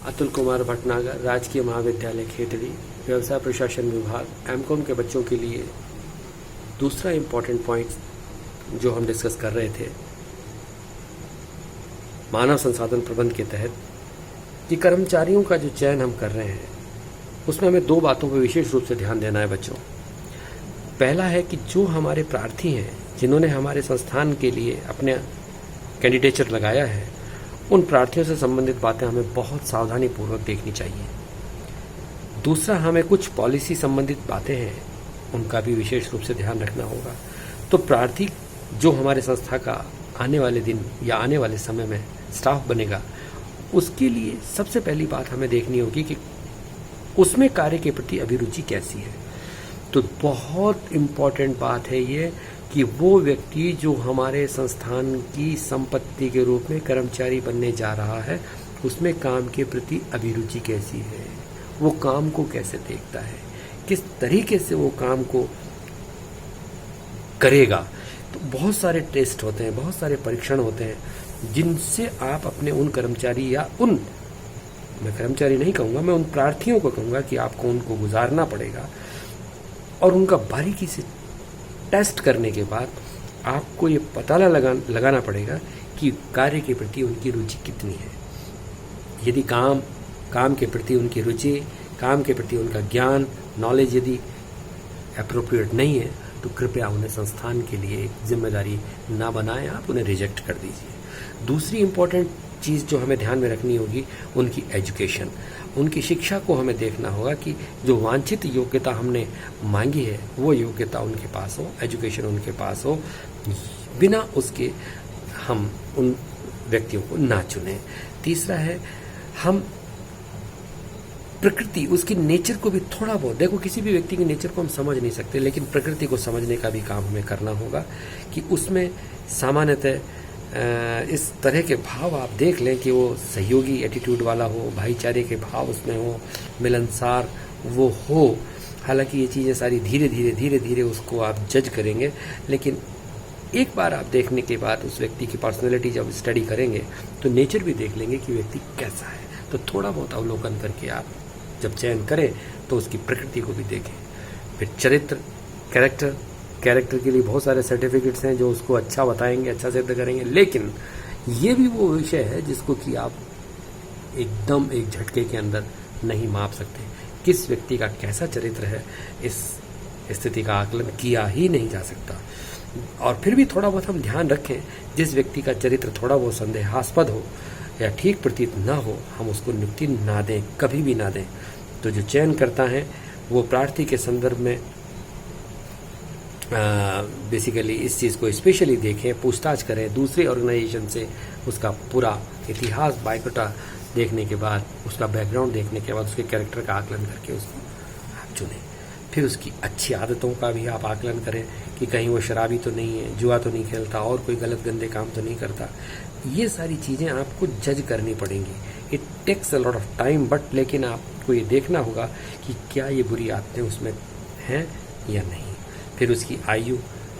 अतुल कुमार भटनागर, राजकीय महाविद्यालय खेतड़ी, व्यवसाय प्रशासन विभाग, एमकॉम के बच्चों के लिए दूसरा इम्पॉर्टेंट पॉइंट जो हम डिस्कस कर रहे थे मानव संसाधन प्रबंध के तहत कि कर्मचारियों का जो चयन हम कर रहे हैं उसमें हमें दो बातों पर विशेष रूप से ध्यान देना है बच्चों। पहला है कि जो हमारे प्रार्थी हैं जिन्होंने हमारे संस्थान के लिए अपने कैंडिडेचर लगाया है, उन प्रार्थियों से संबंधित बातें हमें बहुत सावधानी पूर्वक देखनी चाहिए। दूसरा, हमें कुछ पॉलिसी संबंधित बातें हैं उनका भी विशेष रूप से ध्यान रखना होगा। तो प्रार्थी जो हमारे संस्था का आने वाले दिन या आने वाले समय में स्टाफ बनेगा, उसके लिए सबसे पहली बात हमें देखनी होगी कि उसमें कार्य के प्रति अभिरुचि कैसी है। तो बहुत इम्पॉर्टेंट बात है ये कि वो व्यक्ति जो हमारे संस्थान की संपत्ति के रूप में कर्मचारी बनने जा रहा है, उसमें काम के प्रति अभिरुचि कैसी है, वो काम को कैसे देखता है, किस तरीके से वो काम को करेगा। तो बहुत सारे टेस्ट होते हैं, बहुत सारे परीक्षण होते हैं जिनसे आप अपने उन कर्मचारी या उन, मैं कर्मचारी नहीं कहूँगा, मैं उन प्रार्थियों को कहूँगा कि आपको उनको गुजारना पड़ेगा और उनका बारीकी से टेस्ट करने के बाद आपको ये पता लगाना पड़ेगा कि कार्य के प्रति उनकी रुचि कितनी है। यदि काम के प्रति उनकी रुचि, काम के प्रति उनका ज्ञान, नॉलेज यदि अप्रोप्रिएट नहीं है तो कृपया उन्हें संस्थान के लिए एक जिम्मेदारी ना बनाएं, आप उन्हें रिजेक्ट कर दीजिए। दूसरी इम्पोर्टेंट चीज़ जो हमें ध्यान में रखनी होगी, उनकी एजुकेशन, उनकी शिक्षा को हमें देखना होगा कि जो वांछित योग्यता हमने मांगी है वो योग्यता उनके पास हो, एजुकेशन उनके पास हो, बिना उसके हम उन व्यक्तियों को ना चुनें। तीसरा है, हम प्रकृति, उसकी नेचर को भी थोड़ा बहुत, देखो किसी भी व्यक्ति के नेचर को हम समझ नहीं सकते, लेकिन प्रकृति को समझने का भी काम हमें करना होगा कि उसमें सामान्यतः इस तरह के भाव आप देख लें कि वो सहयोगी एटीट्यूड वाला हो, भाईचारे के भाव उसमें हो, मिलनसार वो हो। हालांकि ये चीज़ें सारी धीरे धीरे उसको आप जज करेंगे, लेकिन एक बार आप देखने के बाद उस व्यक्ति की पर्सनैलिटी जब स्टडी करेंगे तो नेचर भी देख लेंगे कि व्यक्ति कैसा है। तो थोड़ा बहुत अवलोकन करके आप जब चयन करें तो उसकी प्रकृति को भी देखें। फिर चरित्र, कैरेक्टर के लिए बहुत सारे सर्टिफिकेट्स हैं जो उसको अच्छा बताएंगे, अच्छा सिद्ध करेंगे, लेकिन ये भी वो विषय है जिसको कि आप एकदम एक झटके के अंदर नहीं माप सकते। किस व्यक्ति का कैसा चरित्र है, इस स्थिति का आकलन किया ही नहीं जा सकता। और फिर भी थोड़ा बहुत हम ध्यान रखें, जिस व्यक्ति का चरित्र थोड़ा बहुत संदेहास्पद हो या ठीक प्रतीत ना हो, हम उसको नियुक्ति ना दें, कभी भी ना दें। तो जो चयन करता है वो प्रार्थी के संदर्भ में बेसिकली इस चीज़ को स्पेशली देखें, पूछताछ करें दूसरे ऑर्गेनाइजेशन से, उसका पूरा इतिहास, बायोडाटा देखने के बाद, उसका बैकग्राउंड देखने के बाद, उसके कैरेक्टर का आकलन करके उसको आप चुनें। फिर उसकी अच्छी आदतों का भी आप आकलन करें कि कहीं वो शराबी तो नहीं है, जुआ तो नहीं खेलता और कोई गलत गंदे काम तो नहीं करता। ये सारी चीज़ें आपको जज करनी पड़ेंगी। It takes a lot of time, but लेकिन आपको ये देखना होगा कि क्या ये बुरी आदतें उसमें हैं या नहीं। फिर उसकी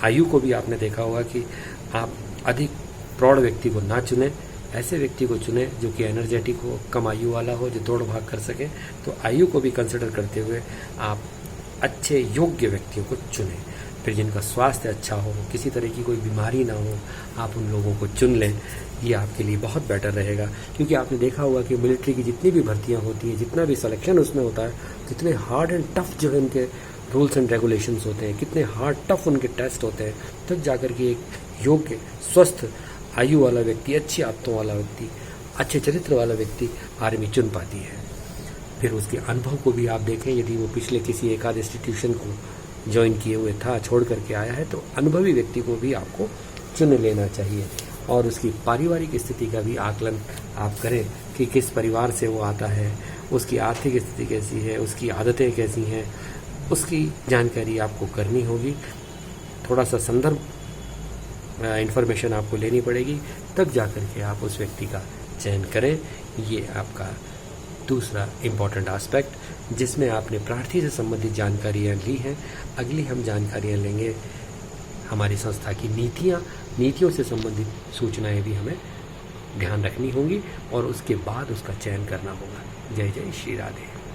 आयु को भी आपने देखा होगा कि आप अधिक प्रौढ़ व्यक्ति को ना चुनें, ऐसे व्यक्ति को चुनें जो कि एनर्जेटिक हो, कम आयु वाला हो, जो दौड़ भाग कर सके। तो आयु को भी कंसिडर करते हुए आप अच्छे योग्य व्यक्तियों को चुनें। फिर जिनका स्वास्थ्य अच्छा हो, किसी तरह की कोई बीमारी ना हो, आप उन लोगों को चुन लें। ये आपके लिए बहुत बेटर रहेगा, क्योंकि आपने देखा होगा कि मिलिट्री की जितनी भी भर्तियां होती हैं, जितना भी सिलेक्शन उसमें होता है, कितने हार्ड एंड टफ जो है उनके रूल्स एंड रेगुलेशंस होते हैं, कितने हार्ड टफ उनके टेस्ट होते हैं, तब जाकर के एक योग्य स्वस्थ आयु वाला व्यक्ति, अच्छी आदतों वाला व्यक्ति, अच्छे चरित्र वाला व्यक्ति आर्मी चुन पाती है। फिर उसके अनुभव को भी आप देखें, यदि वो पिछले किसी एक आध इंस्टीट्यूशन को ज्वाइन किए हुए था, छोड़ करके आया है, तो अनुभवी व्यक्ति को भी आपको चुन लेना चाहिए। और उसकी पारिवारिक स्थिति का भी आकलन आप करें कि किस परिवार से वो आता है, उसकी आर्थिक स्थिति कैसी है, उसकी आदतें कैसी हैं, उसकी जानकारी आपको करनी होगी। थोड़ा सा संदर्भ इंफॉर्मेशन आपको लेनी पड़ेगी, तब जाकर के आप उस व्यक्ति का चयन करें। ये आपका दूसरा इम्पॉर्टेंट एस्पेक्ट, जिसमें आपने प्रार्थी से संबंधित जानकारियाँ ली हैं। अगली हम जानकारियाँ लेंगे हमारी संस्था की नीतियों से संबंधित सूचनाएं भी हमें ध्यान रखनी होगी और उसके बाद उसका चयन करना होगा। जय जय श्री राधे।